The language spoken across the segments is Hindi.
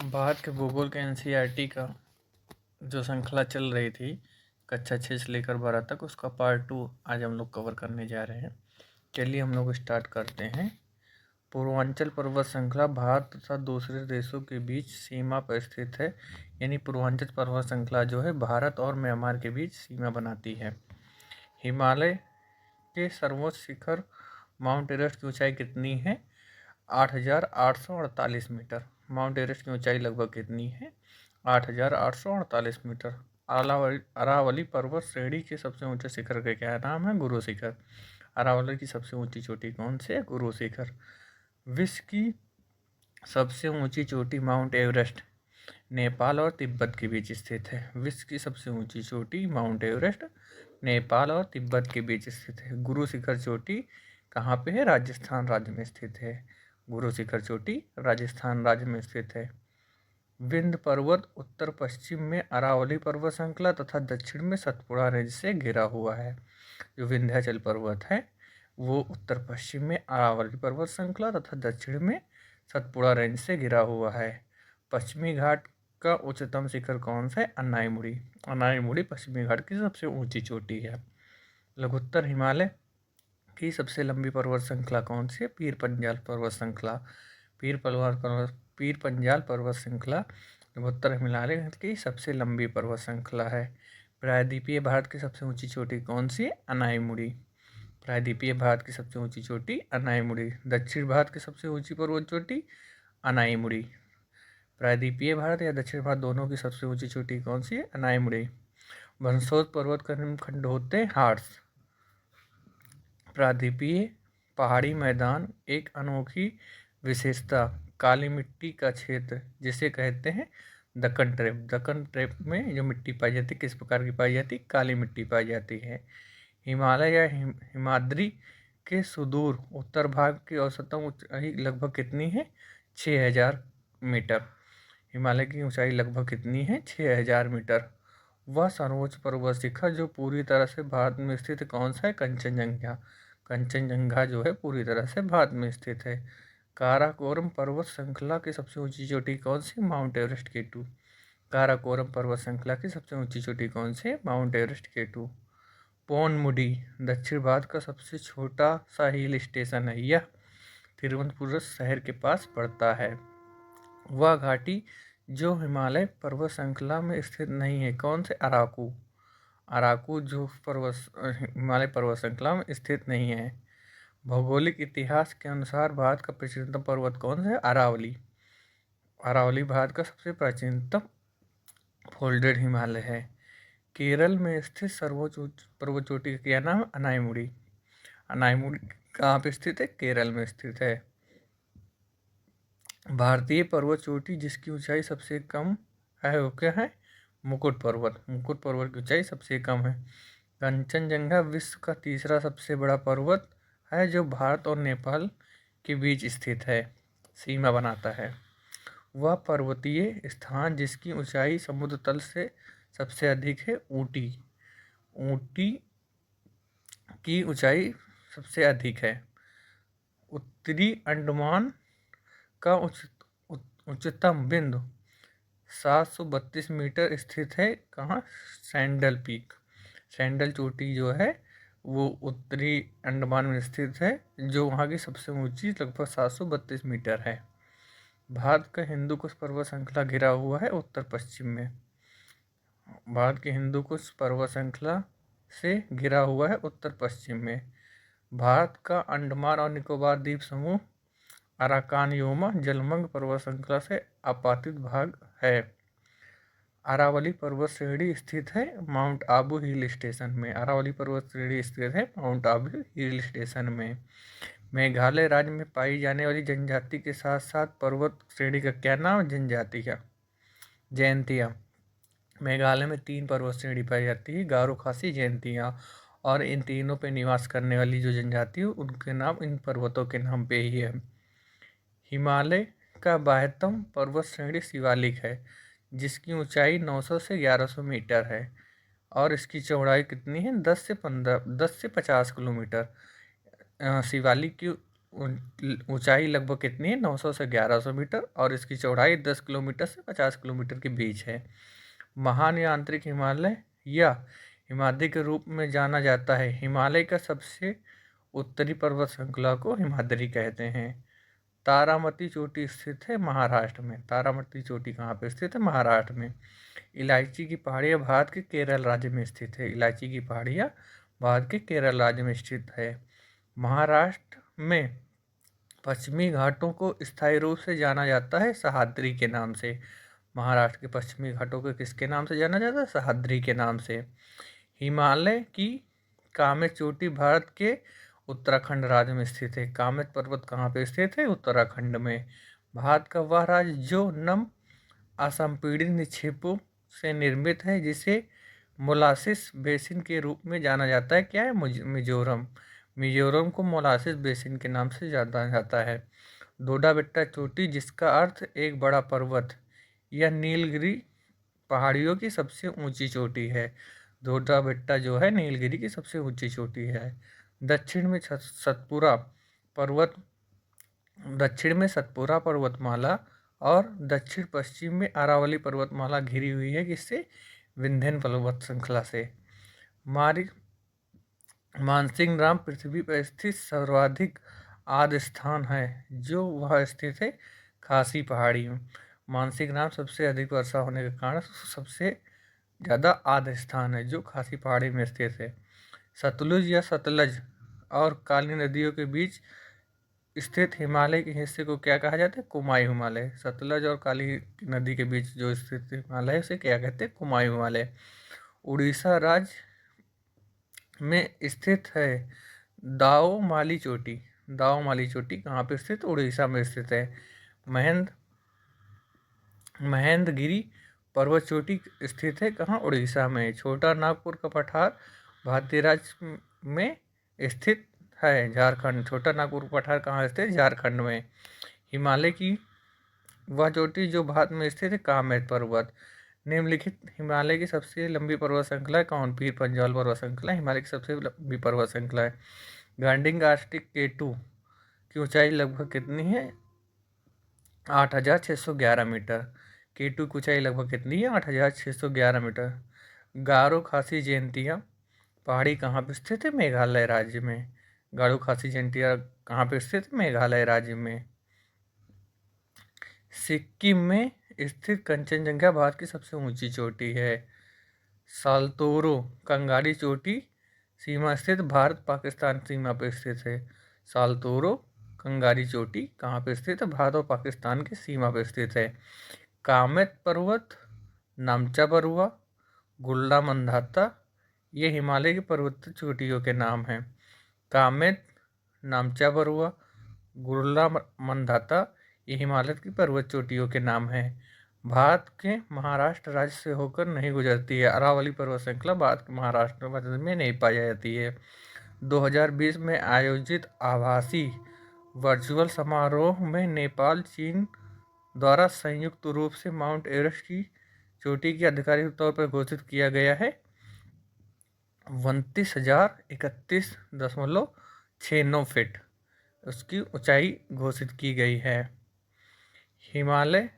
भारत के भूगोल के एनसीईआरटी का जो श्रृंखला चल रही थी कक्षा 6 से लेकर 12 तक, उसका पार्ट 2 आज हम लोग कवर करने जा रहे हैं। चलिए हम लोग स्टार्ट करते हैं। पूर्वांचल पर्वत श्रृंखला भारत तथा दूसरे देशों के बीच सीमा पर स्थित है। यानी पूर्वांचल पर्वत श्रृंखला जो है भारत और म्यांमार के बीच सीमा बनाती है। हिमालय के सर्वोच्च शिखर माउंट एवरेस्ट की ऊंचाई कितनी है? 8,848 मीटर। माउंट एवरेस्ट की ऊंचाई लगभग कितनी है? 8,848 मीटर। अरावली पर्वत श्रेणी के सबसे ऊंचे शिखर का क्या नाम है? गुरु शिखर। अरावली की सबसे ऊंची चोटी कौन सी है? गुरु शिखर। विश्व की सबसे ऊंची चोटी माउंट एवरेस्ट नेपाल और तिब्बत के बीच स्थित है। विश्व की सबसे ऊंची चोटी माउंट एवरेस्ट नेपाल और तिब्बत के बीच स्थित है। गुरु शिखर चोटी कहाँ पे है? राजस्थान राज्य में स्थित है। गुरु शिखर चोटी राजस्थान राज्य में स्थित है। विंध्य पर्वत उत्तर पश्चिम में अरावली पर्वत श्रृंखला तथा दक्षिण में सतपुड़ा रेंज से घिरा हुआ है। जो विंध्याचल पर्वत है वो उत्तर पश्चिम में अरावली पर्वत श्रृंखला तथा दक्षिण में सतपुड़ा रेंज से घिरा हुआ है। पश्चिमी घाट का उच्चतम शिखर कौन सा है? अनाईमुड़ी। अनाईमुड़ी पश्चिमी घाट की सबसे ऊंची चोटी है। लघुत्तर हिमालय की सबसे लंबी पर्वत श्रृंखला कौन सी है? पीर पंजाल पर्वत श्रृंखला। पीर पंजाल पर्वत श्रृंखला लघुत्तर हिमालय की सबसे लंबी पर्वत श्रृंखला है। प्रायद्वीपीय भारत की सबसे ऊंची चोटी कौन सी है? अनाईमुड़ी। प्रायद्वीपीय भारत की सबसे ऊंची चोटी अनाईमुड़ी। दक्षिण भारत की सबसे ऊंची पर्वत चोटी अनाईमुड़ी। प्रायद्वीपीय भारत या दक्षिण भारत दोनों की सबसे ऊंची चोटी कौन सी है? अनाईमुड़ी। बंसोद पर्वत का निम्नखंड होते हैं हार्ट्स। प्रायद्वीपीय पहाड़ी मैदान एक अनोखी विशेषता काली मिट्टी का क्षेत्र जिसे कहते हैं दक्कन ट्रैप। दक्कन ट्रैप में जो मिट्टी पाई जाती है किस प्रकार की पाई जाती है? काली मिट्टी पाई जाती है। हिमालय या हिमाद्री के सुदूर उत्तर भाग की औसतन ऊंचाई लगभग कितनी है? 6,000 मीटर। हिमालय की ऊंचाई लगभग कितनी है? 6,000 मीटर। वह सर्वोच्च पर्वत शिखर जो पूरी तरह से भारत में स्थित कौन सा है? कंचनजंगा। कंचनजंगा जो है पूरी तरह से भारत में स्थित है। काराकोरम पर्वत श्रृंखला की सबसे ऊंची चोटी कौन सी? Mount Everest K2। काराकोरम पर्वत श्रृंखला की सबसे ऊंची चोटी कौन सी? Mount Everest K2। पोनमुडी दक्षिण भारत का सबसे छोटा सा हिल स्टेशन है। यह तिरुवनंतपुरम शहर के पास पड़ता है। वह घाटी जो हिमालय पर्वत श्रृंखला में स्थित नहीं है कौन से? अराकू। अराकू जो हिमालय पर्वत श्रृंखला में स्थित नहीं है। भौगोलिक इतिहास के अनुसार भारत का प्राचीनतम पर्वत कौन सा है? अरावली। अरावली भारत का सबसे प्राचीनतम फोल्डेड हिमालय है। केरल में स्थित सर्वोच्च पर्वत चोटी का क्या नाम है? अनाईमुड़ी। अनाईमुड़ी कहाँ पे स्थित है? केरल में स्थित है। भारतीय पर्वत चोटी जिसकी ऊंचाई सबसे कम है वो क्या है? मुकुट पर्वत। मुकुट पर्वत की ऊंचाई सबसे कम है। कंचनजंगा विश्व का तीसरा सबसे बड़ा पर्वत है जो भारत और नेपाल के बीच स्थित है, सीमा बनाता है। वह पर्वतीय स्थान जिसकी ऊंचाई समुद्र तल से सबसे अधिक है ऊटी। ऊटी की ऊंचाई सबसे अधिक है। उत्तरी अंडमान का उच्चतम बिंदु 732 मीटर स्थित है। कहाँ? Sandal peak. सैंडल चोटी जो है वो उत्तरी अंडमान में स्थित है जो वहाँ की सबसे ऊंची लगभग 732 मीटर है। भारत का हिंदू कुश पर्वत श्रृंखला घिरा हुआ है उत्तर पश्चिम में। भारत की हिंदू कुश पर्वत श्रृंखला से घिरा हुआ है उत्तर पश्चिम में। भारत का अंडमान और निकोबार द्वीप समूह अराकानयोमा जलमंग पर्वत श्रृंखला से आपातित भाग है। अरावली पर्वत श्रेणी स्थित है माउंट आबू हिल स्टेशन में। अरावली पर्वत श्रेणी स्थित है माउंट आबू हिल स्टेशन में। मेघालय राज्य में पाई जाने वाली जनजाति के साथ साथ पर्वत श्रेणी का क्या नाम? जनजातियाँ, जयंतियाँ। मेघालय में 3 पर्वत श्रेणी पाई जाती है, गारो, खासी, जयंतियाँ। और इन तीनों पे निवास करने वाली जो जनजाति है उनके नाम इन पर्वतों के नाम पे ही है। हिमालय का बाह्यतम पर्वत श्रेणी शिवालिक है जिसकी ऊंचाई 900 से 1100 मीटर है और इसकी चौड़ाई कितनी है? 10 से 50 किलोमीटर। शिवालिक की ऊंचाई लगभग कितनी है, 900 से 1100 मीटर, और इसकी चौड़ाई 10 किलोमीटर से 50 किलोमीटर के बीच है। महान या आंतरिक हिमालय या हिमाद्री के रूप में जाना जाता है। हिमालय का सबसे उत्तरी पर्वत श्रृंखला को हिमाद्री कहते हैं। तारामती चोटी स्थित है महाराष्ट्र में। तारामती चोटी कहाँ पे स्थित है, महाराष्ट्र में। इलायची की पहाड़ियाँ भारत के केरल राज्य में स्थित है। इलायची की पहाड़ियाँ भारत के केरल राज्य में स्थित है। महाराष्ट्र में पश्चिमी घाटों को स्थायी रूप से जाना जाता है सह्याद्री के नाम से। महाराष्ट्र के पश्चिमी घाटों को किसके नाम से जाना जाता है, सह्याद्री के नाम से। हिमालय की कामेत चोटी भारत के उत्तराखंड राज्य में स्थित है। कामेत पर्वत कहाँ पे स्थित है, उत्तराखंड में। भारत का वह राज्य जो नम असंपीड़ित निक्षेपों से निर्मित है, जिसे मोलासिस बेसिन के रूप में जाना जाता है, क्या है, मिजोरम। मिजोरम को मोलासिस बेसिन के नाम से जाना जाता है। डोडा बेट्टा चोटी, जिसका अर्थ एक बड़ा पर्वत, यह नीलगिरी पहाड़ियों की सबसे ऊंची चोटी है। डोडा बेट्टा जो है नीलगिरी की सबसे ऊंची चोटी है। दक्षिण में सतपुरा पर्वतमाला और दक्षिण पश्चिम में अरावली पर्वतमाला घिरी हुई है, किससे, विंध्यन पर्वत श्रृंखला से। मानसिंह राम पृथ्वी पर स्थित सर्वाधिक आर्द्र स्थान है, जो वह स्थित है खासी पहाड़ी में। मानसिंह राम सबसे अधिक वर्षा होने के कारण सबसे ज़्यादा आर्द्र स्थान है, जो खासी पहाड़ी में स्थित है। सतलुज या सतलज और काली नदियों के बीच स्थित हिमालय के हिस्से को क्या कहा जाता है, कुमायूं हिमालय। सतलज और काली नदी के बीच जो स्थित हिमालय है उसे क्या कहते हैं, कुमायूं हिमालय। उड़ीसा राज्य में स्थित है दाओमाली चोटी। दाओमाली चोटी कहाँ पे स्थित, उड़ीसा में स्थित है। महेंद्रगिरी पर्वत चोटी स्थित है कहाँ, उड़ीसा में। छोटा नागपुर का पठार भारतीय राज्य में स्थित है, झारखंड। छोटा नागपुर पठार कहाँ स्थित है, झारखंड में। हिमालय की वह चोटी जो भारत में स्थित है, कामेत पर्वत। निम्नलिखित हिमालय की सबसे लंबी पर्वत श्रृंखला है कौन, पीर पंजाल पर्वत श्रृंखला हिमालय की सबसे लंबी पर्वत श्रृंखला है। गांडिंग आर्कटिक K2 की ऊंचाई लगभग कितनी है, 8611 मीटर। K2 की ऊंचाई लगभग कितनी है, 8611 मीटर। गारो खासी जयंतिया पहाड़ी कहाँ पर स्थित है, मेघालय राज्य में। गारो खासी जयंतिया कहाँ पर स्थित है, मेघालय राज्य में। सिक्किम में स्थित कंचनजंगा भारत की सबसे ऊंची चोटी है। सालतोरो कंगारी चोटी सीमा स्थित भारत पाकिस्तान सीमा पर स्थित है। सालतोरो कंगारी चोटी कहाँ पर स्थित है, भारत और पाकिस्तान की सीमा पर स्थित है। कामेत पर्वत, नामचा बरुआ, गुल्ला मंदाता, ये हिमालय की पर्वत चोटियों के नाम हैं। कामेत, नामचा बरुआ, गुल्ला मंदाता, ये हिमालय की पर्वत चोटियों के नाम हैं। भारत के महाराष्ट्र राज्य से होकर नहीं गुजरती है। अरावली पर्वत श्रृंखला भारत के महाराष्ट्र राज्य में नहीं पाई जाती है। 2020 में आयोजित आभासी वर्चुअल समारोह में नेपाल चीन द्वारा संयुक्त रूप से माउंट एवरेस्ट की चोटी की आधिकारिक तौर पर घोषित किया गया है 29,031.69 फीट उसकी ऊंचाई घोषित की गई है। हिमालय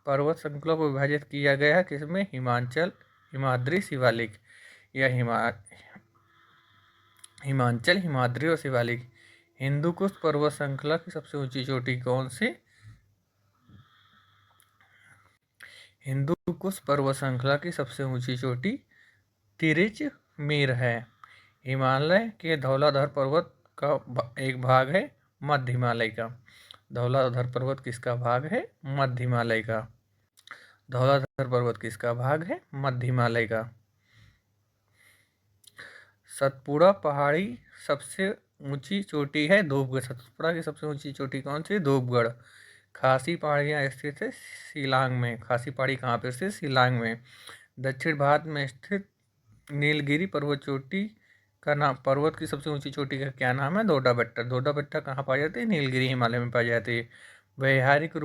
पर्वत श्रृंखला को विभाजित किया गया है किसमें, हिमाचल, हिमाद्री, शिवालिक। यह हिमाचल, हिमाद्री और शिवालिक। हिंदू कुश पर्वत श्रृंखला की सबसे ऊंची चोटी कौन सी, हिंदू कुश पर्वत श्रृंखला की सबसे ऊंची चोटी तिरिचमीर है। हिमालय के धौलाधार पर्वत का एक भाग है मध्य हिमालय का। धौलाधार पर्वत किसका भाग है, मध्य हिमालय का। धौलाधार पर्वत किसका भाग है, मध्य हिमालय का। सतपुड़ा पहाड़ी सबसे ऊंची चोटी है धूपगढ़। सतपुड़ा की सबसे ऊंची चोटी कौन सी, धूपगढ़। खासी पहाड़ियाँ स्थित है शिलांग में। खासी पहाड़ी कहाँ पे स्थित, शिलांग में। दक्षिण भारत में स्थित नीलगिरी पर्वत चोटी का नाम, पर्वत की सबसे ऊंची चोटी का क्या नाम है, डोडा बेट्टा। डोडा बेट्टा कहाँ पाई जाती है, नीलगिरी हिमालय में पाई जाती है। व्यावहारिक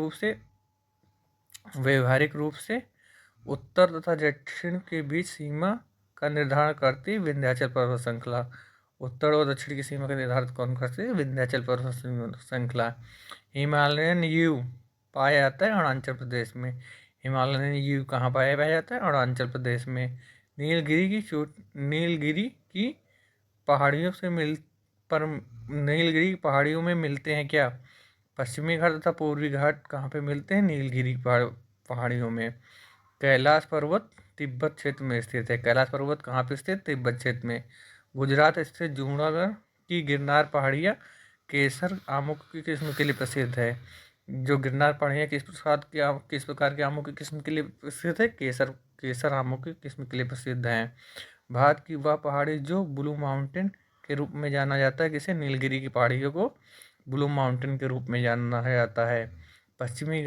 रूप से उत्तर तथा दक्षिण के बीच सीमा का निर्धारण करती विंध्याचल पर्वत श्रृंखला। उत्तर और दक्षिण की सीमा का निर्धारित कौन करती है? विंध्याचल पर्वत श्रृंखला। हिमालयन यू पाया जाता है अरुणाचल प्रदेश में। हिमालयन यू कहाँ पाया जाता है? अरुणाचल प्रदेश में। नीलगिरी की पहाड़ियों से नीलगिरी की पहाड़ियों में मिलते हैं क्या? पश्चिमी घाट तथा पूर्वी घाट कहाँ पे मिलते हैं? नीलगिरी पहाड़ियों में। कैलाश पर्वत तिब्बत क्षेत्र में स्थित है। कैलाश पर्वत कहाँ पे स्थित? तिब्बत क्षेत्र में। गुजरात स्थित जूनागढ़ की गिरनार पहाड़ियाँ केसर आमों की किस्म के लिए प्रसिद्ध है। जो गिरनार पहाड़ियाँ किस प्रकार के आमों की किस्म के लिए प्रसिद्ध है? केसर आमों की किस्म के लिए प्रसिद्ध हैं। भारत की वह पहाड़ी जो ब्लू माउंटेन के रूप में जाना जाता है, किसे? नीलगिरी की पहाड़ियों को ब्लू माउंटेन के रूप में जाना जाता है। पश्चिमी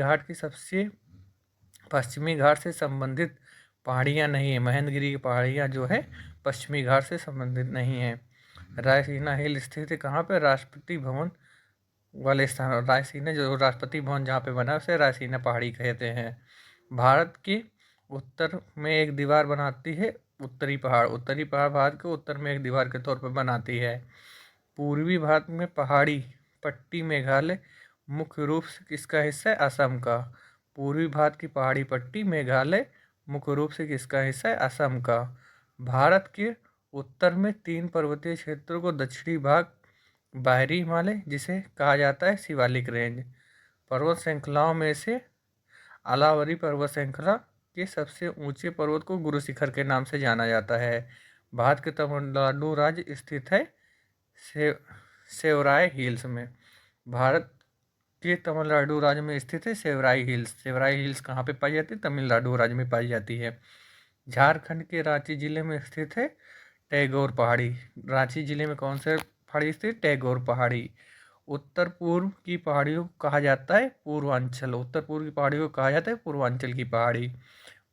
घाट से संबंधित पहाड़ियाँ नहीं है। महेंद्रगिरी की पहाड़ियाँ जो है पश्चिमी घाट से संबंधित नहीं है। रायसीना हिल स्थित है कहाँ पे? राष्ट्रपति भवन वाले स्थान। रायसीना जो राष्ट्रपति भवन जहाँ पे बना है उसे रायसीना पहाड़ी कहते हैं। भारत के उत्तर में एक दीवार बनाती है उत्तरी पहाड़ भारत के उत्तर में एक दीवार के तौर पर बनाती है। पूर्वी भारत में पहाड़ी पट्टी मेघालय मुख्य रूप से किसका हिस्सा है? असम का। पूर्वी भारत की पहाड़ी पट्टी मेघालय मुख्य रूप से किसका हिस्सा है? असम का। भारत के उत्तर में 3 पर्वतीय क्षेत्रों को दक्षिणी भाग बाहरी हिमालय जिसे कहा जाता है शिवालिक रेंज। पर्वत श्रृंखलाओं में से अलावरी पर्वत श्रृंखला के सबसे ऊंचे पर्वत को गुरु शिखर के नाम से जाना जाता है। भारत के तमिलनाडु राज्य स्थित है सेवराय हिल्स में। भारत के तमिलनाडु राज्य में स्थित है सेवराई हिल्स कहाँ पे पाई जाती है? तमिलनाडु राज्य में पाई जाती है। झारखंड के रांची जिले में स्थित है टैगोर पहाड़ी। रांची जिले में कौन से पहाड़ी स्थित? टैगोर पहाड़ी। उत्तर पूर्व की पहाड़ियों को कहा जाता है पूर्वांचल। उत्तर पूर्व की पहाड़ियों को कहा जाता है पूर्वांचल की पहाड़ी।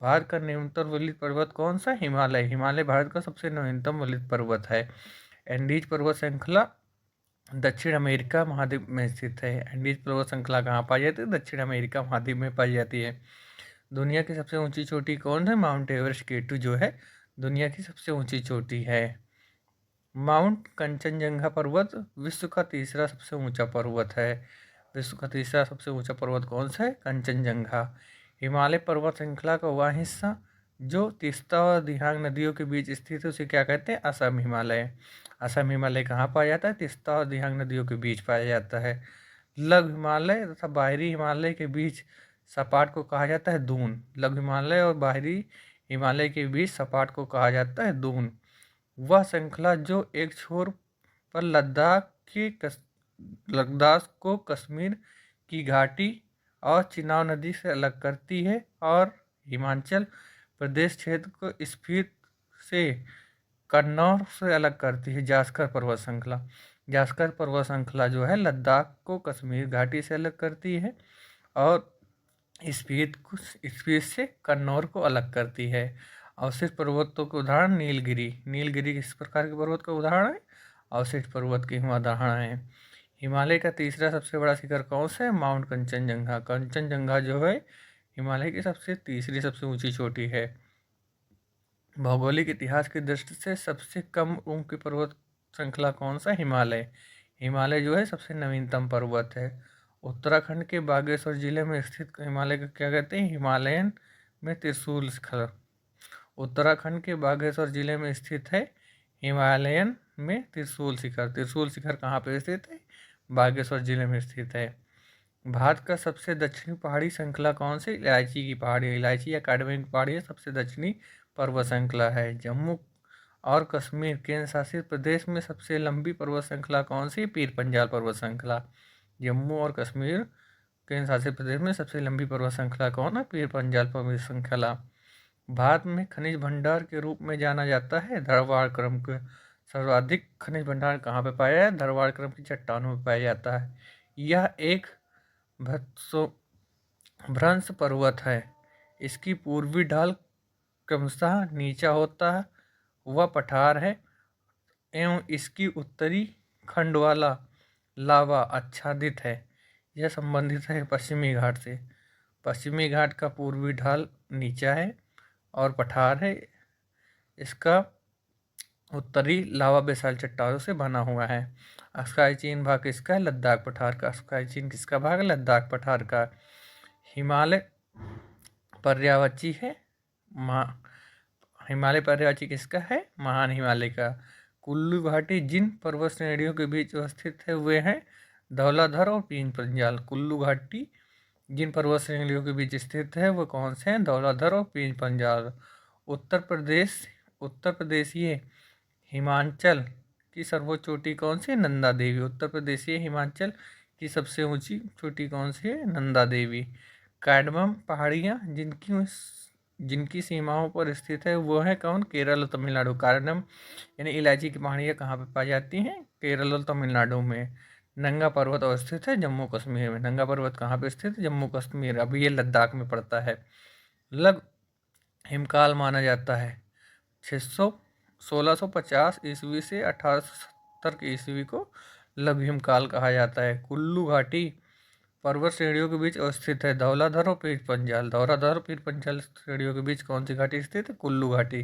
भारत का न्यूनतम वलित पर्वत कौन सा? हिमालय भारत का सबसे नवीनतम वलित पर्वत है। एंडीज पर्वत श्रृंखला दक्षिण अमेरिका महाद्वीप में स्थित है। एंडीज पर्वत श्रृंखला कहाँ पाई जाती है? दक्षिण अमेरिका महाद्वीप में पाई जाती है। दुनिया की सबसे ऊंची चोटी कौन है? माउंट एवरेस्ट K2 जो है दुनिया की सबसे ऊंची चोटी है। माउंट कंचनजंगा पर्वत विश्व का तीसरा सबसे ऊंचा पर्वत है। विश्व का तीसरा सबसे ऊंचा पर्वत कौन सा है? कंचनजंगा। हिमालय पर्वत श्रृंखला का वह हिस्सा जो तीस्ता और दिहांग नदियों के बीच स्थित है उसे क्या कहते हैं? असम हिमालय। असम हिमालय कहाँ पाया जाता है? तीस्ता और दिहांग नदियों के बीच पाया जाता है। लघु हिमालय तथा बाहरी हिमालय के बीच सपाट को कहा जाता है दून। लघु हिमालय और बाहरी हिमालय के बीच सपाट को कहा जाता है दून। वह श्रृंखला जो एक छोर पर लद्दाख को कश्मीर की घाटी और चिनाब नदी से अलग करती है और हिमाचल प्रदेश क्षेत्र को स्पीति से कन्नौज से अलग करती है। जास्कर पर्वत श्रृंखला जो है लद्दाख को कश्मीर घाटी से अलग करती है और स्पीति से कन्नौज को अलग करती है। अवशिष्ट पर्वतों के उदाहरण नीलगिरी किस प्रकार के पर्वत का उदाहरण है? अवशिष्ट पर्वत के उदाहरण है। हिमालय का तीसरा सबसे बड़ा शिखर कौन सा है? माउंट कंचनजंगा जो है हिमालय की तीसरी सबसे ऊंची चोटी है। भौगोलिक इतिहास की दृष्टि से सबसे कम उम्र की पर्वत श्रृंखला कौन सा? हिमालय जो है सबसे नवीनतम पर्वत है। उत्तराखंड के बागेश्वर जिले में स्थित हिमालय का क्या कहते हैं? हिमालयन में त्रिशूल शिखर। उत्तराखंड के बागेश्वर जिले में स्थित है हिमालयन में त्रिशूल शिखर कहाँ पे स्थित है? बागेश्वर जिले में स्थित है। भारत का सबसे दक्षिणी पहाड़ी श्रृंखला कौन सी? इलायची या कार्डमम की पहाड़ी सबसे दक्षिणी पर्वत श्रृंखला है। जम्मू और कश्मीर केंद्र शासित प्रदेश में सबसे लंबी पर्वत श्रृंखला कौन सी? पीर पंजाल पर्वत श्रृंखला। जम्मू और कश्मीर केंद्र शासित प्रदेश में सबसे लंबी पर्वत श्रृंखला कौन है? पीर पंजाल पर्वत श्रृंखला। भारत में खनिज भंडार के रूप में जाना जाता है धरवाड़ क्रम के। सर्वाधिक खनिज भंडार कहाँ पे पाया है? धरवाड़ क्रम की चट्टानों में पाया जाता है। यह एक भ्रंश पर्वत है। इसकी पूर्वी ढाल क्रमशः नीचा होता है वह पठार है एवं इसकी उत्तरी खंड वाला लावा आच्छादित है। यह संबंधित है पश्चिमी घाट से। पश्चिमी घाट का पूर्वी ढाल नीचा है और पठार है। इसका उत्तरी लावा बेसाल्ट चट्टानों से बना हुआ है। स्काई चीन भाग किसका है? लद्दाख पठार का। स्काई चीन किसका भाग है? लद्दाख पठार का। हिमालय पर्यावची है। हिमालय पर्यावची किसका है? महान हिमालय का। कुल्लू घाटी जिन पर्वत श्रेणियों के बीच अवस्थित है वे हैं धौलाधर और पीर पंजाल। कुल्लू घाटी जिन पर्वत श्रेणियों के बीच स्थित है वो कौन से हैं? धौलाधर और पीर पंजाल। उत्तर प्रदेशीय हिमाचल की सर्वोच्च चोटी कौन सी है? नंदा देवी। उत्तर प्रदेशीय हिमाचल की सबसे ऊंची चोटी कौन सी है? नंदा देवी। कैडमम पहाड़ियाँ जिनकी सीमाओं पर स्थित है वो है कौन? केरल और तमिलनाडु। कार्डमम यानी इलायची की पहाड़ियाँ कहाँ पर पाई जाती हैं? केरल और तमिलनाडु में। नंगा पर्वत अवस्थित है जम्मू कश्मीर में। नंगा पर्वत कहाँ पर स्थित है? जम्मू कश्मीर। अभी ये लद्दाख में पड़ता है। लघु हिमकाल माना जाता है 1650 ईस्वी से 1870 ईस्वी को लघु हिमकाल कहा जाता है। कुल्लू घाटी पर्वत श्रेणियों के बीच अवस्थित है धौलाधर और पीर पंजाल। धौलाधर और पीर पंजाल श्रेणियों के बीच कौन सी घाटी स्थित है? कुल्लू घाटी।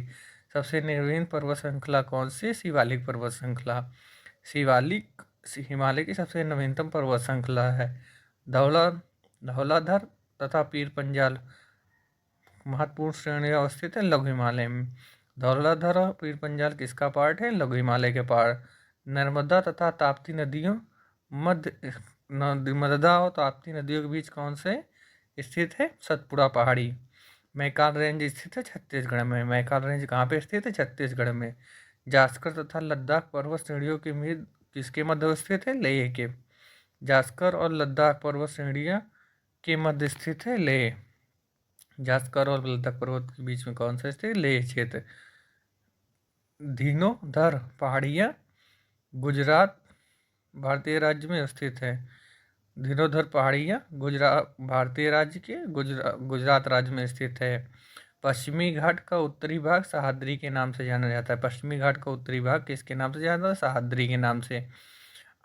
सबसे नवीन पर्वत श्रृंखला कौन सी? शिवालिक पर्वत श्रृंखला। शिवालिक हिमालय की सबसे नवीनतम पर्वत श्रृंखला है। धौलाधर तथा पीर पंजाल महत्वपूर्ण श्रेणियाँ अवस्थित है लघु हिमालय में। धौलाधर और पीर पंजाल किसका पार्ट है? लघु हिमालय के पार्ट। नर्मदा तथा ताप्ती नदियों नर्मदा और ताप्ती नदियों के बीच कौन से स्थित है? सतपुड़ा पहाड़ी। मैकान रेंज स्थित है छत्तीसगढ़ में। मैकान रेंज कहाँ पे स्थित है? छत्तीसगढ़ में। जास्कर तथा लद्दाख पर्वत श्रेणियों के मध्य किसके मध्य स्थित है? लेह के। जास्कर और लद्दाख पर्वत श्रेणियाँ के मध्य स्थित है लेह। जास्कर और लद्दाख पर्वत के बीच में कौन सा स्थित? लेह क्षेत्र। धीनोधर पहाड़ियाँ गुजरात भारतीय राज्य में स्थित है। धीनोधर पहाड़ियाँ भारतीय राज्य के गुजरात राज्य में स्थित है। पश्चिमी घाट का उत्तरी भाग सह्याद्री के नाम से जाना जाता है। पश्चिमी घाट का उत्तरी भाग किसके नाम से जाना जाता है? सह्याद्री के नाम से।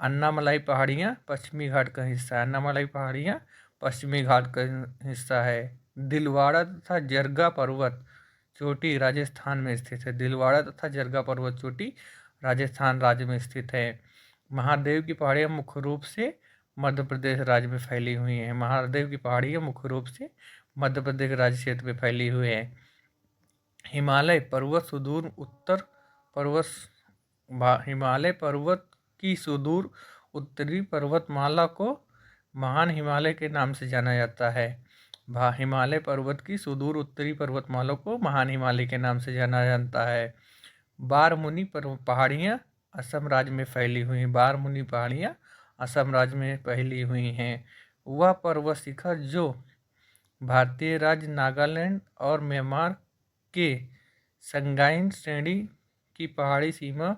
अन्नामलाई पहाड़ियाँ पश्चिमी घाट का हिस्सा है। अन्नामलाई पहाड़ियाँ पश्चिमी घाट का हिस्सा है। दिलवाड़ा तथा जरगा पर्वत चोटी राजस्थान में स्थित है। दिलवाड़ा तथा जरगा पर्वत चोटी राजस्थान राज्य में स्थित है। महादेव की पहाड़ियाँ मुख्य रूप से मध्य प्रदेश राज्य में फैली हुई हैं। महादेव की पहाड़ियाँ मुख्य रूप से मध्य प्रदेश राज्य क्षेत्र में फैली हुई है। हिमालय पर्वत सुदूर उत्तर पर्वत हिमालय पर्वत की सुदूर उत्तरी पर्वतमाला को महान हिमालय के नाम से जाना जाता है। हिमालय पर्वत की सुदूर उत्तरी पर्वतमाला को महान हिमालय के नाम से जाना जाता है। बारमुनी पहाड़ियाँ असम राज्य में फैली हुई हैं। बारमुनी पहाड़ियाँ असम राज्य में फैली हुई हैं। वह पर्वत शिखर जो भारतीय राज्य नागालैंड और म्यांमार के संगाइन श्रेणी की पहाड़ी सीमा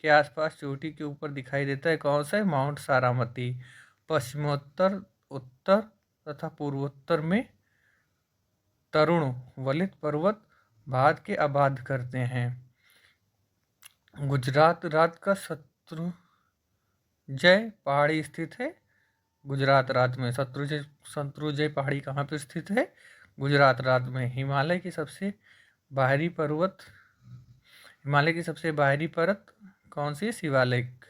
के आसपास चोटी के ऊपर दिखाई देता है कौन सा है? माउंट सारामती। पश्चिमोत्तर उत्तर तथा पूर्वोत्तर में तरुण वलित पर्वत भारत के आबाद करते हैं। गुजरात राज्य का शत्रुंजय पहाड़ी स्थित है गुजरात राज्य में। शत्रुंजय पहाड़ी कहाँ पे स्थित है? गुजरात राज्य में। हिमालय की सबसे बाहरी परत कौन सी है? शिवालिक।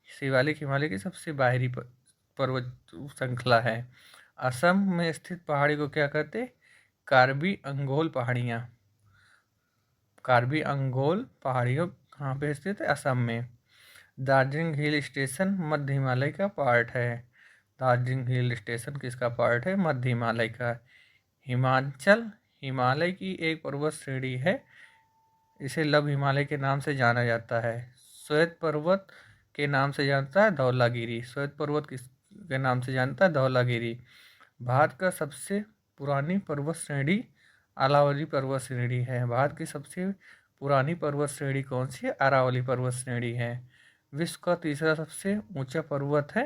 शिवालिक हिमालय की सबसे बाहरी पर्वत श्रृंखला है। असम में स्थित पहाड़ी को क्या कहते हैं? कार्बी अंगोल पहाड़ियाँ। कार्बी अंगोल पहाड़ियों कहाँ पे स्थित है? असम में। दार्जिलिंग हिल स्टेशन मध्य हिमालय का पार्ट है। दार्जिलिंग हिल स्टेशन किसका पार्ट है? मध्य हिमालय का। हिमाचल हिमालय की एक पर्वत श्रेणी है। इसे लघु हिमालय के नाम से जाना जाता है। श्वेत पर्वत के नाम से जानता है धौलागिरी। श्वेत पर्वत के नाम से जानता है धौलागिरी। भारत का सबसे पुरानी पर्वत श्रेणी अरावली पर्वत श्रेणी है। भारत की सबसे पुरानी पर्वत श्रेणी कौन सी है? अरावली पर्वत श्रेणी है। विश्व का तीसरा सबसे ऊंचा पर्वत है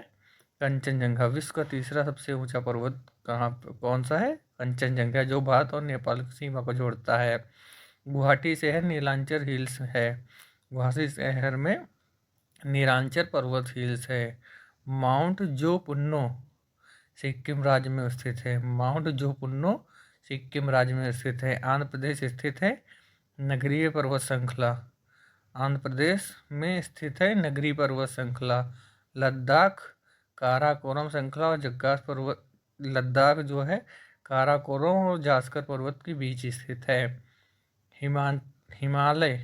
कंचनजंगा। विश्व का तीसरा सबसे ऊंचा पर्वत कौन सा है? कंचनजंगा, जो भारत और नेपाल की सीमा को जोड़ता है। गुवाहाटी शहर नीलांचल हिल्स है। गुवाहाटी शहर में नीलांचल पर्वत हिल्स है। माउंट जो पुन्नो सिक्किम राज्य में स्थित है। माउंट जो पुन्नो सिक्किम राज्य में स्थित है। आंध्र प्रदेश स्थित है। नगरीय पर्वत श्रृंखला आंध्र प्रदेश में स्थित है नगरी पर्वत श्रृंखला। लद्दाख काराकोरम श्रृंखला और जग्गास पर्वत, लद्दाख जो है काराकोरम और जास्कर पर्वत के बीच स्थित है। हिमालय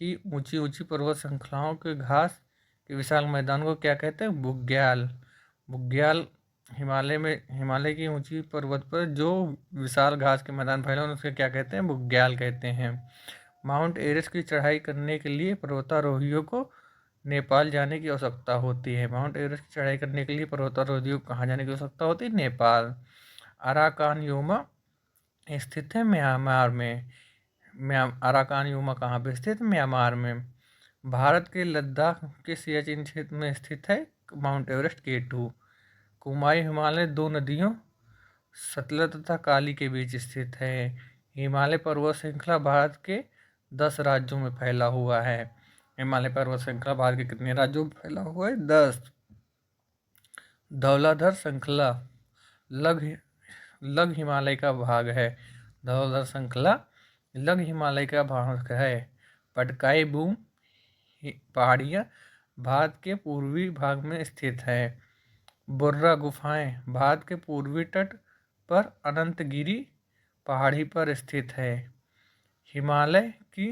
की ऊंची ऊंची पर्वत श्रृंखलाओं के घास के विशाल मैदान को क्या कहते हैं? बुग्याल। बुग्याल हिमालय की ऊंची पर्वत पर जो विशाल घास के मैदान फैले हैं उसके क्या कहते हैं? बुग्याल कहते हैं। माउंट एवरेस्ट की चढ़ाई करने के लिए पर्वतारोहियों को नेपाल जाने की आवश्यकता होती है। माउंट एवरेस्ट की चढ़ाई करने के लिए पर्वतारोहियों को कहाँ जाने की आवश्यकता होती है? नेपाल। अराकान योमा स्थित है म्यांमार में। अराकान योमा कहाँ पे स्थित? म्यांमार में। भारत के लद्दाख के सियाचिन क्षेत्र में स्थित है माउंट एवरेस्ट K2। कुमाई हिमालय दो नदियों सतलज तथा काली के बीच स्थित है। हिमालय पर्वत श्रृंखला भारत के 10 राज्यों में फैला हुआ है। हिमालय पर्वत श्रृंखला भारत के कितने राज्यों में फैला हुआ है? 10। धौलाधर श्रृंखला लघ हिमालय का भाग है। धौलाधर श्रृंखला लघ हिमालय का भाग है। पटकाई बूम पहाड़ियाँ भारत के पूर्वी भाग में स्थित है। बुर्रा गुफाएं भारत के पूर्वी तट पर अनंतगिरी पहाड़ी पर स्थित है। हिमालय की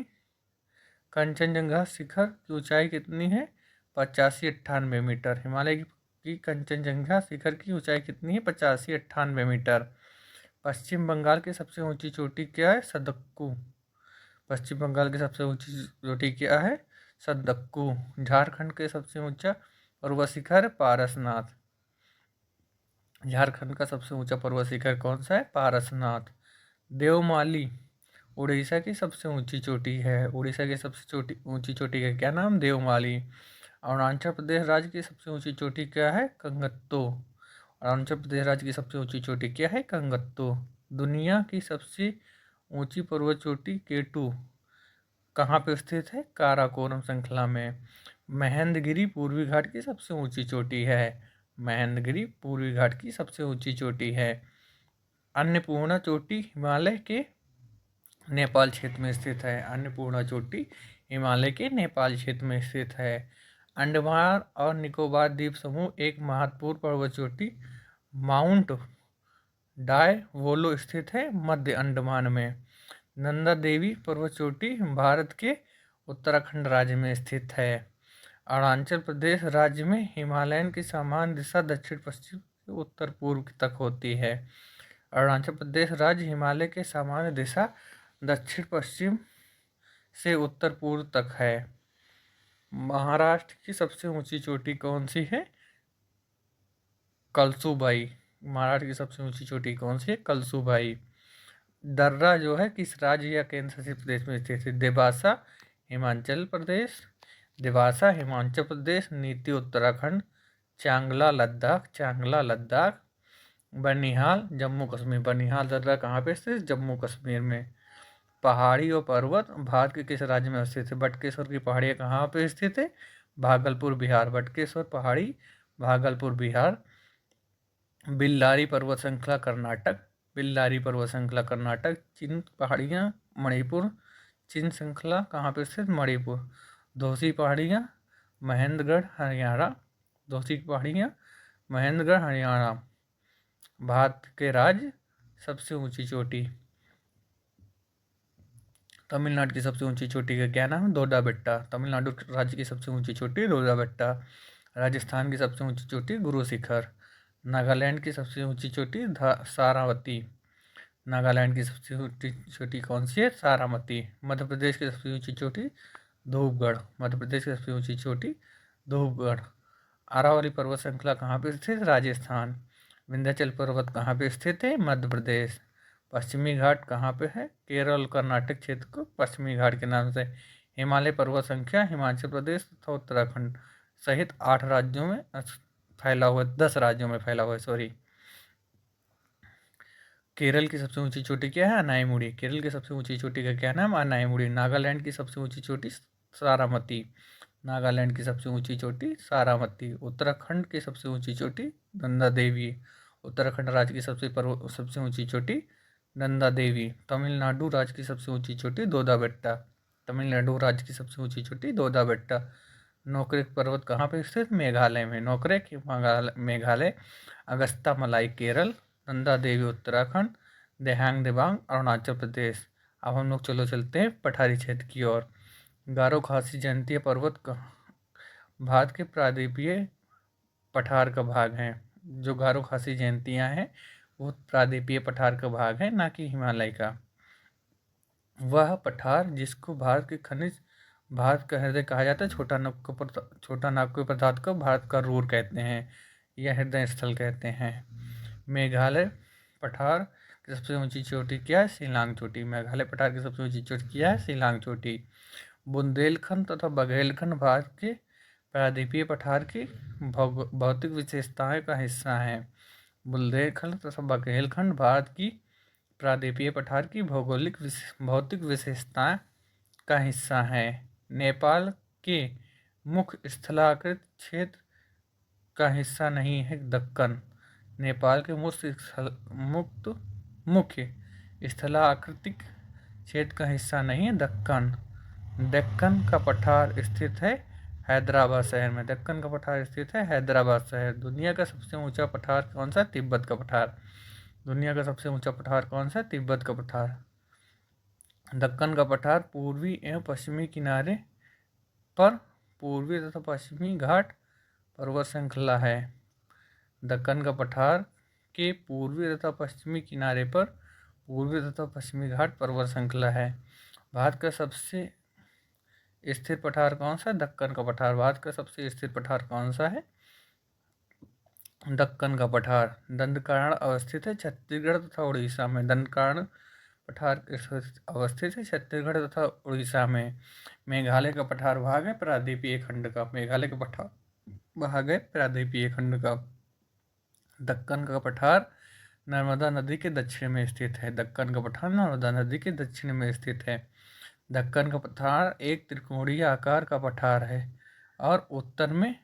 कंचनजंगा शिखर की ऊंचाई कितनी है? 85-98 मीटर। हिमालय की कंचनजंगा शिखर की ऊंचाई कितनी है? 85-98 मीटर। पश्चिम बंगाल की सबसे ऊंची चोटी क्या है? सदक्कू। पश्चिम बंगाल की सबसे ऊंची चोटी क्या है? सदक्कू। झारखंड के सबसे ऊंचा पर्वत शिखर पारसनाथ। झारखंड का सबसे ऊंचा पर्वत शिखर कौन सा है? पारसनाथ। देवमाली उड़ीसा की सबसे ऊंची चोटी है। उड़ीसा की सबसे ऊंची चोटी का क्या नाम? देवमाली। अरुणाचल प्रदेश राज्य की सबसे ऊंची चोटी क्या है? कंगत्तो। अरुणाचल प्रदेश राज्य की सबसे ऊंची चोटी क्या है? कंगत्तो। दुनिया की सबसे ऊंची पर्वत चोटी K2 कहाँ पे स्थित है? काराकोरम श्रृंखला में। महेंद्रगिरी पूर्वी घाट की सबसे ऊंची चोटी है। महेंद्रगिरी पूर्वी घाट की सबसे ऊंची चोटी है। अन्नपूर्णा चोटी हिमालय के नेपाल क्षेत्र में स्थित है। अन्नपूर्णा चोटी हिमालय के नेपाल क्षेत्र में स्थित है। अंडमान और निकोबार द्वीप समूह एक महत्वपूर्ण पर्वत चोटी माउंट डायवोलो स्थित है मध्य अंडमान में। नंदा देवी पर्वत चोटी भारत के उत्तराखंड राज्य में स्थित है। अरुणाचल प्रदेश राज्य में हिमालयन की सामान्य दिशा दक्षिण पश्चिम से उत्तर पूर्व तक होती है। अरुणाचल प्रदेश राज्य हिमालय के सामान्य दिशा दक्षिण पश्चिम से उत्तर पूर्व तक है। महाराष्ट्र की सबसे ऊंची चोटी कौन सी है? कलसूबाई। महाराष्ट्र की सबसे ऊंची चोटी कौन सी है? कलसूबाई। दर्रा जो है किस राज्य या केंद्र शासित प्रदेश में स्थित है? देवासा हिमाचल प्रदेश। देवासा हिमाचल प्रदेश। नीति उत्तराखंड। चांगला लद्दाख। चांगला लद्दाख। बनिहाल जम्मू कश्मीर। बनिहाल दर्रा कहाँ पे स्थित? जम्मू कश्मीर में। पहाड़ी और पर्वत भारत के किस राज्य में स्थित है? बटकेश्वर की पहाड़ियाँ कहाँ पे स्थित है? भागलपुर बिहार। बटकेश्वर पहाड़ी भागलपुर बिहार। बिल्लारी पर्वत श्रृंखला कर्नाटक। बिल्लारी पर्वत श्रृंखला कर्नाटक। चिन पहाड़ियाँ मणिपुर। चिन श्रृंखला कहाँ पे स्थित? मणिपुर। धोसी पहाड़ियाँ महेंद्रगढ़ हरियाणा। धोसी पहाड़ियाँ महेंद्रगढ़ हरियाणा। भारत के राज्य सबसे ऊंची चोटी। तमिलनाडु की सबसे ऊंची चोटी का क्या नाम है? दोड्डा बेट्टा। तमिलनाडु राज्य की सबसे ऊंची चोटी दोड्डा बेट्टा। राजस्थान की सबसे ऊंची चोटी गुरु शिखर। नागालैंड की सबसे ऊंची चोटी सारावती। नागालैंड की सबसे ऊंची चोटी कौन सी है? सारामती। मध्य प्रदेश की सबसे ऊंची चोटी धूपगढ़। मध्य प्रदेश की सबसे ऊंची चोटी धूपगढ़। अरावली पर्वत श्रृंखला कहाँ पे स्थित? राजस्थान। विंध्याचल पर्वत कहाँ पे स्थित है? मध्य प्रदेश। पश्चिमी घाट कहाँ पे है? केरल कर्नाटक क्षेत्र को पश्चिमी घाट के नाम से। हिमालय पर्वत संख्या हिमाचल प्रदेश तथा उत्तराखंड सहित 8 राज्यों में फैला हुआ, 10 राज्यों में फैला हुआ है, सॉरी। केरल की सबसे ऊंची चोटी क्या है? अनाईमुड़ी। केरल की सबसे ऊंची चोटी का क्या नाम? अनाईमुड़ी। नागालैंड की सबसे ऊंची चोटी सारामती। नागालैंड की सबसे ऊंची चोटी सारामती। उत्तराखंड की सबसे ऊंची चोटी नंदा देवी। उत्तराखंड राज्य की सबसे ऊंची चोटी नंदा देवी। तमिलनाडु राज्य की सबसे ऊंची चोटी दोदा बेट्टा। तमिलनाडु राज्य की सबसे ऊंची चोटी दोदा बेट्टा। नोकरेक पर्वत कहाँ पे स्थित? मेघालय में। नोकरेक मेघालय। अगस्ता मलाई केरल। नंदा देवी उत्तराखंड। देहांग दिबांग अरुणाचल प्रदेश। अब हम लोग चलते हैं पठारी क्षेत्र की ओर। गारो खासी जयंतीय पर्वत भारत के प्रायद्वीपीय पठार का भाग हैं। जो गारो खासी जयंतियाँ हैं वो प्रायद्वीपीय पठार का भाग है, ना कि हिमालय का। वह पठार जिसको भारत के खनिज भारत का हृदय कहा जाता है, छोटा नागपुर पदार्थ को भारत का रूर कहते हैं या हृदय स्थल कहते हैं। मेघालय पठार की सबसे ऊंची चोटी क्या है? शिलांग चोटी। मेघालय पठार की सबसे ऊंची चोटी क्या है? शिलांग चोटी। बुंदेलखंड तथा बघेलखंड भारत के प्रायद्वीपीय पठार की भौतिक विशेषताएं का हिस्सा है। बुंदेलखंड तथा बघेलखंड भारत की प्रायद्वीपीय पठार की भौतिक विशेषताएं का हिस्सा है। नेपाल के मुख्य स्थलाकृत क्षेत्र का हिस्सा नहीं है दक्कन। नेपाल के मुख्य स्थलाकृतिक क्षेत्र का हिस्सा नहीं है दक्कन। दक्कन का पठार स्थित है हैदराबाद शहर में। दक्कन का पठार स्थित है हैदराबाद शहर। दुनिया का सबसे ऊंचा पठार कौन सा? तिब्बत का पठार। दुनिया का सबसे ऊंचा पठार कौन सा? तिब्बत का पठार। दक्कन का पठार पूर्वी एवं पश्चिमी किनारे पर पूर्वी तथा पश्चिमी घाट पर्वत श्रृंखला है। दक्कन का पठार के पूर्वी तथा पश्चिमी किनारे पर पूर्वी तथा पश्चिमी घाट पर्वत श्रृंखला है। भारत का सबसे स्थिर पठार कौन सा? दक्कन का पठार। भारत का सबसे स्थिर पठार कौन सा है? दक्कन का पठार। दंडकारण्य अवस्थित है छत्तीसगढ़ तथा उड़ीसा में। दंडकारण्य पठार अवस्थित है छत्तीसगढ़ तथा उड़ीसा में। मेघालय का पठार भाग है प्रायद्वीपीय खंड का। मेघालय का पठार भाग है प्रायद्वीपीय खंड का। दक्कन का पठार नर्मदा नदी के दक्षिण में स्थित है। दक्कन का पठार नर्मदा नदी के दक्षिण में स्थित है। दक्कन का पठार एक त्रिकोणीय आकार का पठार है और उत्तर में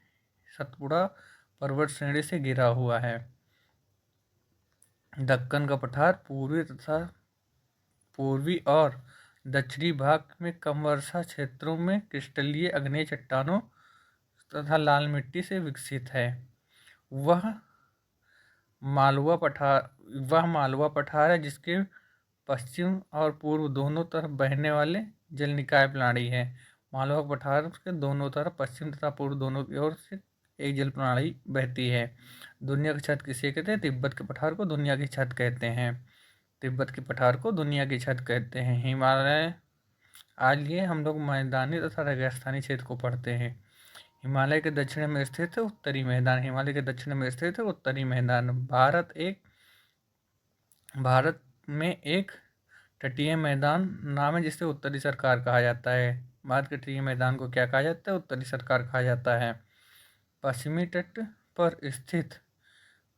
सतपुड़ा पर्वत श्रेणी से घिरा हुआ है। दक्कन का पठार पूर्वी और दक्षिणी भाग में कम वर्षा क्षेत्रों में क्रिस्टलीय आग्नेय चट्टानों तथा लाल मिट्टी से विकसित है। वह मालवा पठार है जिसके पश्चिम और पूर्व दोनों तरफ बहने वाले जल निकाय प्रणाली है। मालवा पठार के दोनों तरफ पश्चिम तथा पूर्व दोनों की ओर से एक जल प्रणाली बहती है। दुनिया की छत किसे कहते हैं? तिब्बत के पठार को दुनिया की छत कहते हैं। तिब्बत के पठार को दुनिया की छत कहते हैं। हिमालय, आज ये हम लोग मैदानी तथा रेगिस्तानी क्षेत्र को पढ़ते हैं। हिमालय के दक्षिण में स्थित है उत्तरी मैदान। हिमालय के दक्षिण में स्थित है उत्तरी मैदान। भारत में एक तटीय मैदान नाम है जिसे उत्तरी सरकार कहा जाता है। भारत के तटीय मैदान को क्या कहा जाता है? उत्तरी सरकार कहा जाता है। पश्चिमी तट पर स्थित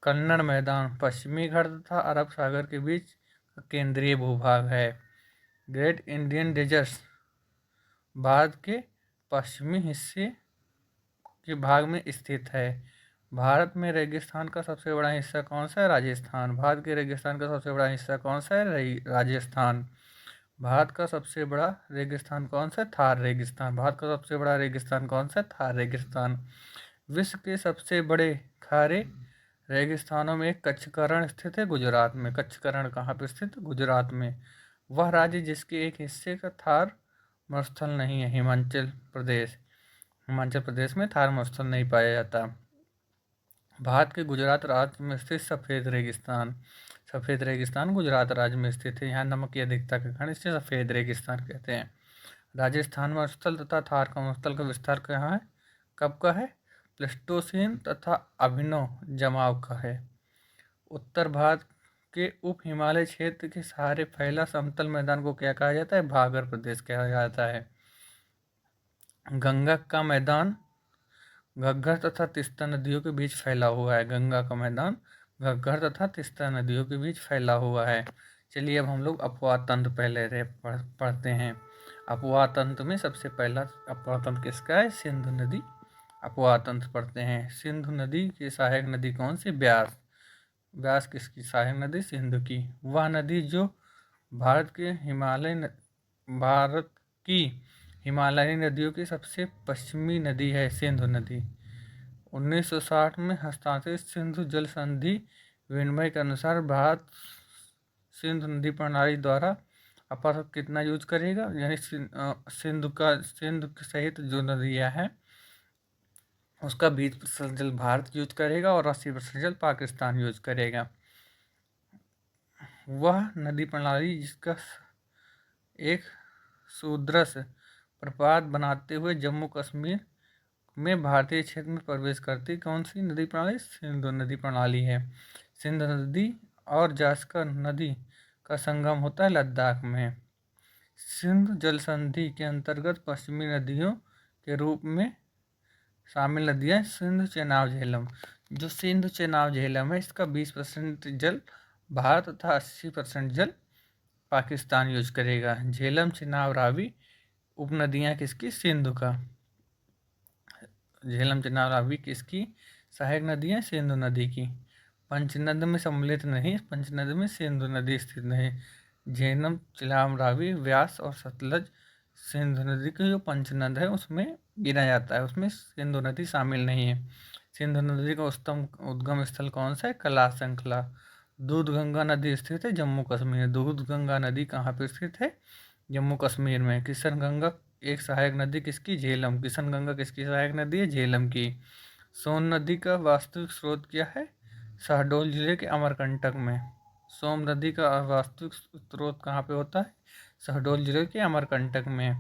कन्नड़ मैदान पश्चिमी घाट तथा अरब सागर के बीच केंद्रीय भूभाग है। ग्रेट इंडियन डेजर्ट भारत के पश्चिमी हिस्से के भाग में स्थित है। भारत में रेगिस्तान का सबसे बड़ा हिस्सा कौन सा है? राजस्थान। भारत के रेगिस्तान का सबसे बड़ा हिस्सा कौन सा है? राजस्थान। भारत का सबसे बड़ा रेगिस्तान कौन सा है? थार रेगिस्तान। भारत का सबसे बड़ा रेगिस्तान कौन सा है? थार रेगिस्तान। विश्व के सबसे बड़े खारे रेगिस्तानों में कच्छकरण स्थित है गुजरात में। कच्छकरण कहाँ पर स्थित है? गुजरात में। वह राज्य जिसके एक हिस्से का थार मरुस्थल नहीं है हिमाचल प्रदेश। हिमाचल प्रदेश में थार मरुस्थल नहीं पाया जाता। भारत के गुजरात राज्य में स्थित सफ़ेद रेगिस्तान गुजरात राज्य में स्थित है। यहाँ नमक की अधिकता के कारण इसे सफ़ेद रेगिस्तान कहते हैं। राजस्थान मरुस्थल तथा थार का मरुस्थल का विस्तार कहाँ है? कब का है? प्लेस्टोसीन तथा अभिनव जमाव का है। उत्तर भारत के उप हिमालय क्षेत्र के सहारे फैला समतल मैदान को क्या कहा जाता है? भागर प्रदेश कहा जाता है। गंगा का मैदान घग्गर तथा तीस्ता नदियों के बीच फैला हुआ है। गंगा का मैदान घग्गर तथा तीस्ता नदियों के बीच फैला हुआ है। चलिए अब हम लोग अपवाद तंत्र पहले पढ़ते हैं। अपवाद तंत्र में सबसे पहला अपवाद तंत्र किसका है? सिंधु नदी। अपवाद तंत्र पढ़ते हैं। सिंधु नदी की सहायक नदी कौन सी? ब्यास। ब्यास किसकी सहायक नदी? सिंधु की। वह नदी जो भारत की हिमालयी नदियों की सबसे पश्चिमी नदी है सिंधु नदी। 1960 में हस्ताक्षरित सिंधु जल संधि विनिमय के अनुसार भारत सिंधु नदी प्रणाली द्वारा अपारक कितना यूज करेगा, यानी सिंधु सहित जो नदियाँ हैं उसका 20% जल भारत यूज करेगा और 80% जल पाकिस्तान यूज करेगा। वह नदी प्रणाली जिसका एक सुदृढ़ प्रपात बनाते हुए जम्मू कश्मीर में भारतीय क्षेत्र में प्रवेश करती कौन सी नदी प्रणाली? सिंधु नदी प्रणाली है। सिंधु नदी और जास्कर नदी का संगम होता है लद्दाख में। सिंधु जल संधि के अंतर्गत पश्चिमी नदियों के रूप में शामिल नदियाँ सिंधु चेनाब झेलम। जो सिंधु चेनाब झेलम है इसका 20% जल भारत तथा 80% जल पाकिस्तान यूज करेगा। झेलम चेनाब रावी उपनदियाँ किसकी? सिंधु का। झेलम चेनाब रावी किसकी सहायक नदी है? सिंधु नदी की। पंचनद में सम्मिलित नहीं, पंचनद में सिंधु नदी स्थित नहीं। झेलम चेनाब रावी व्यास और सतलज सिंधु नदी की जो पंचनद है उसमें गिना जाता है, उसमें सिंधु नदी शामिल नहीं है। सिंधु नदी का उद्गम स्थल कौन सा है? कैलाश श्रृंखला। दूध गंगा नदी स्थित है जम्मू कश्मीर। दूध गंगा नदी कहाँ पर स्थित है? जम्मू कश्मीर में। किशन गंगा एक सहायक नदी किसकी? झेलम। किशन गंगा किसकी सहायक नदी है? झेलम की। सोन नदी का वास्तविक स्रोत क्या है? शहडोल जिले के अमरकंटक में। सोम नदी का वास्तविक स्रोत कहाँ पे होता है? शहडोल जिले के अमरकंटक में।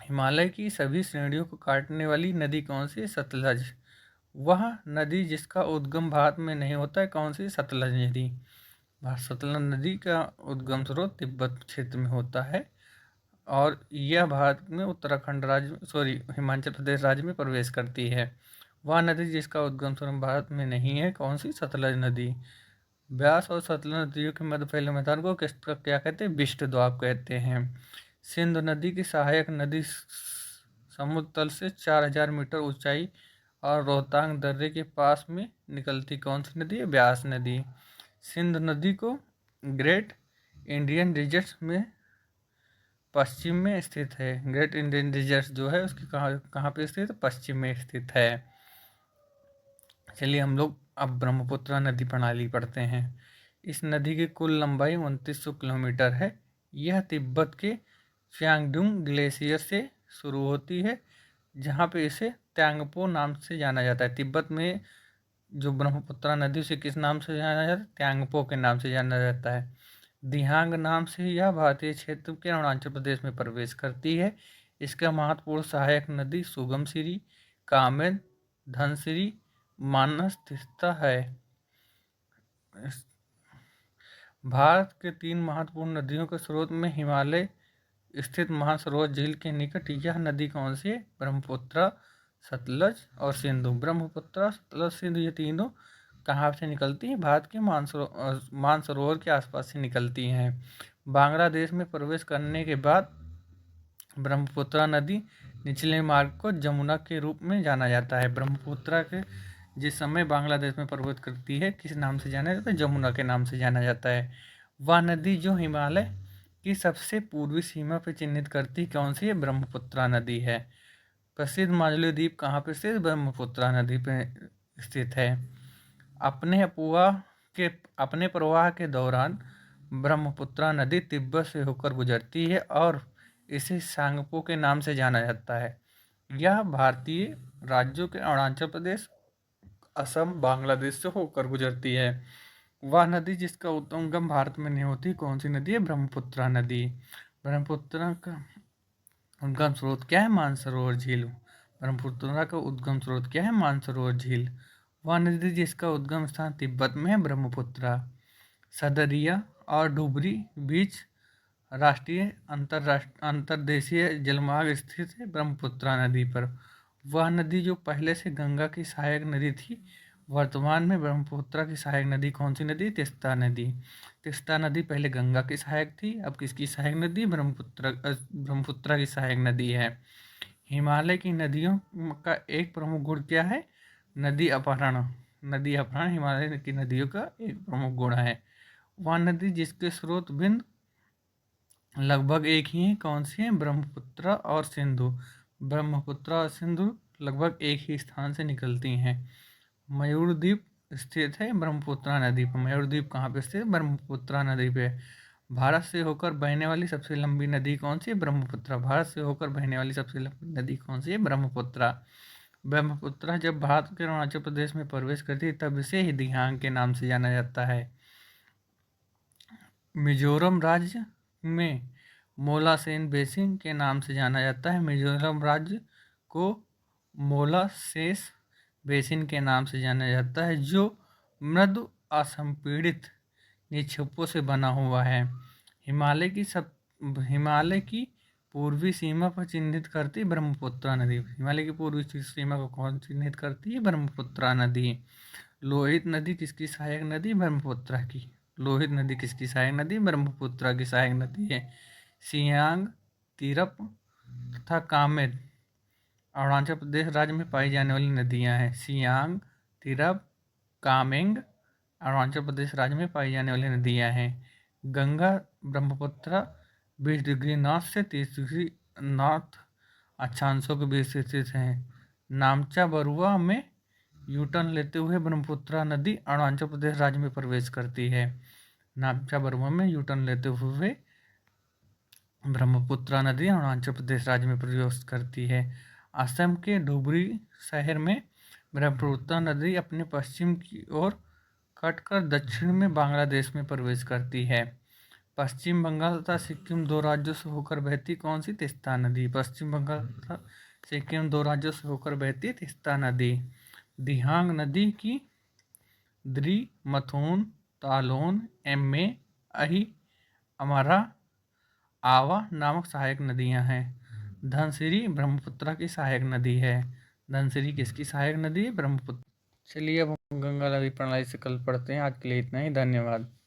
हिमालय की सभी श्रेणियों को काटने वाली नदी कौन सी है? सतलज। वह नदी जिसका उद्गम भारत में नहीं होता है कौन सी? सतलज नदी। सतलज नदी का उद्गम स्रोत तिब्बत क्षेत्र में होता है और यह भारत में उत्तराखंड राज्य हिमाचल प्रदेश राज्य में प्रवेश करती है। वह नदी जिसका उद्गम स्रोत भारत में नहीं है कौन सी? सतलज नदी। ब्यास और सतलज नदियों के मध्य फैले मैदान को किसका क्या कहते हैं? विष्ट द्वीप कहते हैं। सिंधु नदी की सहायक नदी समुद्र तल से 4000 मीटर ऊंचाई और रोहतांग दर्रे के पास में निकलती कौन सी नदी है? ब्यास नदी। सिंधु नदी को ग्रेट इंडियन डिजर्ट में पश्चिम में स्थित है। ग्रेट इंडियन डिजर्ट जो है उसकी कहाँ पे स्थित है? पश्चिम में स्थित है। चलिए हम लोग अब ब्रह्मपुत्र नदी प्रणाली पढ़ते हैं। इस नदी की कुल लंबाई 2900 किलोमीटर है। यह तिब्बत के च्यांगडुंग ग्लेशियर से शुरू होती है जहाँ पे इसे त्यांगपो नाम से जाना जाता है। तिब्बत में जो ब्रह्मपुत्र नदी उसे किस नाम से जाना जाता है? त्यांगपो के नाम से जाना जाता है। दिहांग नाम से यह भारतीय क्षेत्र के अरुणाचल प्रदेश में प्रवेश करती है। इसका महत्वपूर्ण सहायक नदी सुगमसिरी, कामेर, धनसिरी, मानस तीस्ता है। भारत के 3 महत्वपूर्ण नदियों के स्रोत में हिमालय स्थित महासरोवर झील के निकट यह नदी कौन सी है? ब्रह्मपुत्र, सतलज और सिंधु। ब्रह्मपुत्र, सतलज, सिंधु ये तीनों कहाँ से निकलती हैं? भारत के मानसरोवर के आसपास से निकलती हैं। बांग्लादेश में प्रवेश करने के बाद ब्रह्मपुत्र नदी निचले मार्ग को जमुना के रूप में जाना जाता है। ब्रह्मपुत्र के जिस समय बांग्लादेश में प्रवेश करती है किस नाम से जाना जाता है? जमुना के नाम से जाना जाता है। वह नदी जो हिमालय की सबसे पूर्वी सीमा पर चिन्हित करती कौन सी है? ब्रह्मपुत्र नदी है। प्रसिद्ध माजुली द्वीप कहाँ पर स्थित? ब्रह्मपुत्र नदी पर स्थित है। अपने प्रवाह के दौरान ब्रह्मपुत्र नदी तिब्बत से होकर गुजरती है और इसे सांगपो के नाम से जाना जाता है। यह भारतीय राज्यों के अरुणाचल प्रदेश, असम, बांग्लादेश से होकर गुजरती है। वह नदी जिसका उद्गम भारत में नहीं होती कौन सी नदी है? ब्रह्मपुत्र नदी। ब्रह्मपुत्र का उद्गम स्रोत क्या है? मानसरोवर झील। ब्रह्मपुत्र का उद्गम स्रोत क्या है? मानसरोवर झील। वह नदी जिसका उद्गम स्थान तिब्बत में है? ब्रह्मपुत्र। सदरिया और डुबरी बीच राष्ट्रीय अंतर्देशीय जलमार्ग स्थित है ब्रह्मपुत्र नदी पर। वह नदी जो पहले से गंगा की सहायक नदी थी वर्तमान में ब्रह्मपुत्र की सहायक नदी कौन सी नदी? तीस्ता नदी। तीस्ता नदी पहले गंगा की सहायक थी, अब किसकी सहायक नदी? ब्रह्मपुत्र की सहायक नदी है। हिमालय की नदियों का एक प्रमुख गुण क्या है? नदी अपहरण। नदी अपहरण हिमालय की नदियों का एक प्रमुख गुण है। वह नदी जिसके स्रोत बिंदु लगभग एक ही हैं, कौन सी हैं? ब्रह्मपुत्र और सिंधु। ब्रह्मपुत्र और सिंधु लगभग एक ही स्थान से निकलती हैं। मयूर द्वीप स्थित है ब्रह्मपुत्र नदी पर। मयूर द्वीप कहाँ पे स्थित है? ब्रह्मपुत्र नदी पे। भारत से होकर बहने वाली सबसे लंबी नदी कौन सी है? ब्रह्मपुत्र। भारत से होकर बहने वाली सबसे लंबी नदी कौन सी है? ब्रह्मपुत्र। ब्रह्मपुत्र जब भारत के अरुणाचल प्रदेश में प्रवेश करती है तब इसे ही दिहांग के नाम से जाना जाता है। मिजोरम राज्य में मोलासेन बेसिन के नाम से जाना जाता है। मिजोरम राज्य को मोलासेस बेसिन के नाम से जाना जाता है, जो मृदु असंपीड़ित निक्षेपों से बना हुआ है। हिमालय की पूर्वी सीमा पर चिन्हित करती ब्रह्मपुत्र नदी। हिमालय की पूर्वी सीमा को कौन चिन्हित करती है? ब्रह्मपुत्र नदी। लोहित नदी किसकी सहायक नदी? ब्रह्मपुत्र की। लोहित नदी किसकी सहायक नदी? ब्रह्मपुत्र की सहायक नदी है। सियांग, तिरप तथा कामेर अरुणाचल प्रदेश राज्य में पाई जाने वाली नदियां हैं। सियांग, तिरप, कामेंग अरुणाचल प्रदेश राज्य में पाई जाने वाली नदियां हैं। गंगा ब्रह्मपुत्र 20 डिग्री नॉर्थ से 30 डिग्री नॉर्थ अक्षांशों के बीच स्थित हैं। नामचा बरुआ में यूटर्न लेते हुए ब्रह्मपुत्र नदी अरुणाचल प्रदेश राज्य में प्रवेश करती है। नामचा बरुआ में यूटर्न लेते हुए ब्रह्मपुत्र नदी अरुणाचल प्रदेश राज्य में प्रवेश करती है। असम के धुबरी शहर में ब्रह्मपुत्र नदी अपने पश्चिम की ओर कटकर दक्षिण में बांग्लादेश में प्रवेश करती है। पश्चिम बंगाल तथा सिक्किम दो राज्यों से होकर बहती कौन सी? तीस्ता नदी। पश्चिम बंगाल तथा सिक्किम दो राज्यों से होकर बहती तीस्ता नदी। दिहांग नदी की द्री, मथुन, तालोन, एम्मे, अही, अमरा, आवा नामक सहायक नदियां हैं। धनसिरी ब्रह्मपुत्र की सहायक नदी है। धनसिरी किसकी सहायक नदी है? ब्रह्मपुत्र। चलिए अब हम गंगा नदी प्रणाली से कल पढ़ते हैं। आज के लिए इतना ही। धन्यवाद।